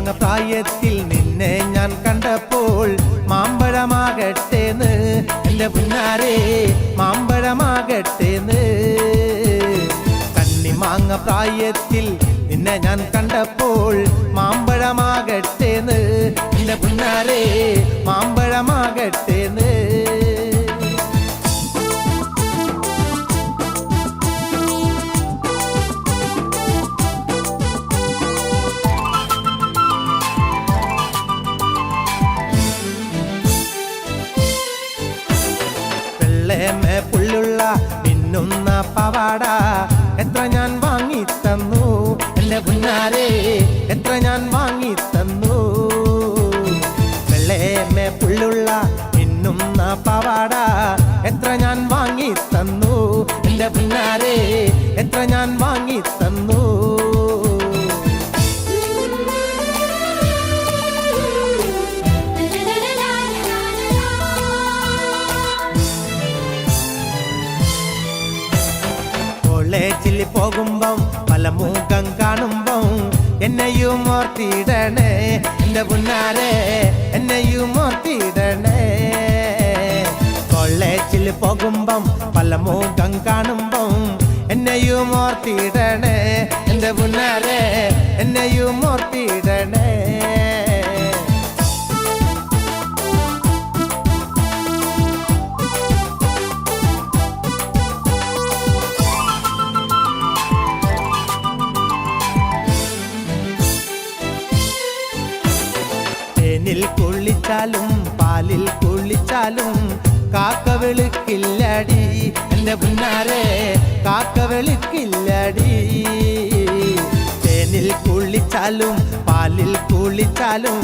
കണ്ണിമാങ്ങ പ്രായത്തിൽ നിന്നെ ഞാൻ കണ്ടപ്പോൾ മാമ്പഴമാകട്ടേന്ന് എന്റെ പുന്നാരേ മാമ്പഴമാകട്ടേന്ന്. കണ്ണിമാങ്ങ പ്രായത്തിൽ നിന്നെ ഞാൻ കണ്ടപ്പോൾ മാമ്പഴമാകട്ടേന്ന് എന്റെ പുന്നാരേ മാമ്പഴമാകട്ടേന്ന്. വെള്ളേമേ പുള്ളുള്ള മിന്നുന്ന പവാട എത്ര ഞാൻ വാങ്ങി തന്നു എന്റെ പുന്നാരേ എത്ര ഞാൻ വാങ്ങി തന്നു. വെള്ളേമേ പുള്ളുള്ള മിന്നുന്ന പവാട എത്ര ഞാൻ വാങ്ങി തന്നു എന്റെ പുന്നാരേ എത്ര ഞാൻ വാങ്ങി തന്നു. കോളേജിൽ പോകുമ്പം പല മുഖം കാണുമ്പം എന്നെയും ഓർത്തിടണേ എന്റെ പുന്നാരേ എന്നെയും ഓർത്തിടണേ. കോളേജിൽ പോകുമ്പം പല മുഖം കാണുമ്പം എന്നെയും ഓർത്തിടണേ എന്റെ പുന്നാരേ എന്നെയും ഓർത്തിടണേ. തേനിൽ കുളിച്ചാലും പാലിൽ കുളിച്ചാലും കാക്ക വെളുക്കില്ലടി എന്റെ പുന്നാരേ കാക്ക വെളുക്കില്ലടി. തേനിൽ കുളിച്ചാലും പാലിൽ കുളിച്ചാലും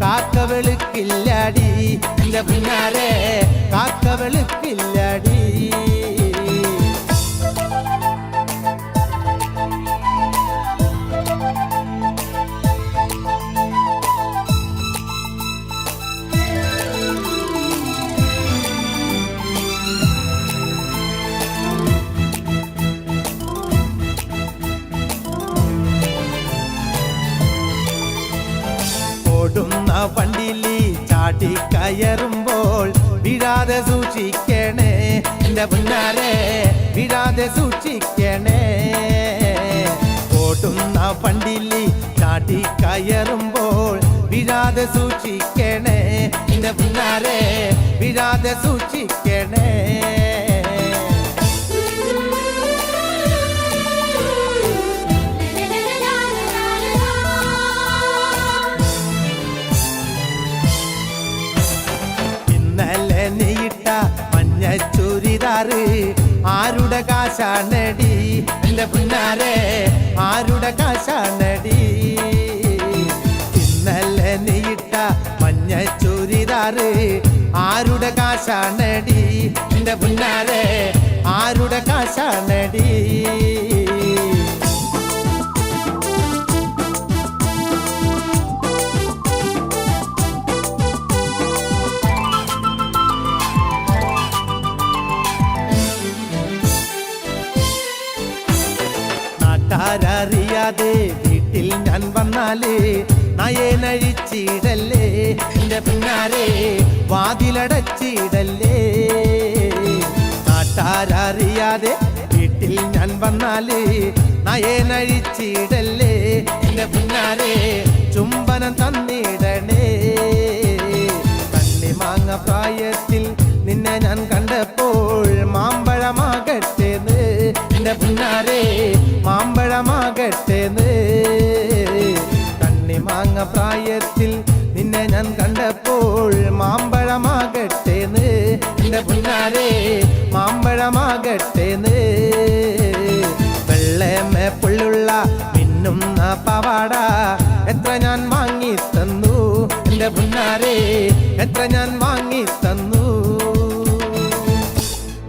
കാക്ക വെളുക്കില്ലടി എന്റെ പുന്നാരേ കാക്ക വെളുക്കില്ലടി. ഓടുന്ന വണ്ടിയിൽ ചാടി കയറുമ്പോൾ വീഴാതെ സൂക്ഷിക്കണേ എന്റെ പുന്നാരേ വീഴാതെ സൂക്ഷിക്കണേ. ഓടുന്ന വണ്ടിയിൽ ചാടി കയറുമ്പോൾ വീഴാതെ സൂക്ഷിക്കണേ എന്റെ പുന്നാരേ വീഴാതെ സൂക്ഷിക്കണേ. നെയ്യിട്ട മഞ്ഞ ചുരിദാറ് ആരുടെ കാശാണടി എന്റെ പുന്നാരേ ആരുടെ കാശാണടി. ഇന്നലെ നെയ്യിട്ട മഞ്ഞ ചുരിദാറ് ആരുടെ കാശാണടി എന്റെ പുന്നാരേ ആരുടെ കാശാണടി. അറിയാതെ വീട്ടിൽ ഞാൻ വന്നാലേ നയനഴിച്ചിടല്ലേ എന്റെ പുന്നാരേ വാതിലടച്ചിടല്ലേ. നാട്ടാരറിയാതെ വീട്ടിൽ ഞാൻ വന്നാലേ നയനഴിച്ചിടല്ലേ എന്റെ പുന്നാരേ ചുംബനം തന്നിടണേ. കണ്ണിമാങ്ങ പ്രായത്തിൽ നിന്നെ ഞാൻ കണ്ടപ്പോൾ മാമ്പഴമാകട്ടേന്ന് എന്റെ പുന്നാരേ മാമ്പഴമാകട്ടേന്ന്. കണ്ണിമാങ്ങ പ്രായത്തിൽ നിന്നെ ഞാൻ കണ്ടപ്പോൾ മാമ്പഴമാകട്ടേന്ന് എന്റെ പുന്നാരേ മാമ്പഴമാകട്ടേന്ന്. വെള്ളേമേ പുള്ളുള്ള മിന്നുന്ന പവാട എത്ര ഞാൻ വാങ്ങി തന്നു എന്റെ പുന്നാരേ എത്ര ഞാൻ വാങ്ങി തന്നു.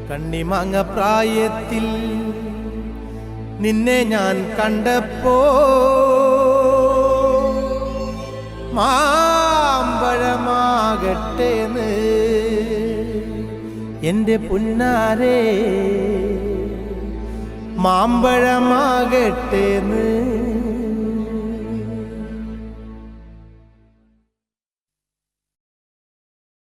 കണ്ണിമാങ്ങ പ്രായത്തിൽ നിന്നെ ഞാൻ കണ്ടപ്പോ മാമ്പഴമാകട്ടേന്ന് എന്റെ പുന്നാരേ മാമ്പഴമാകട്ടേന്ന്.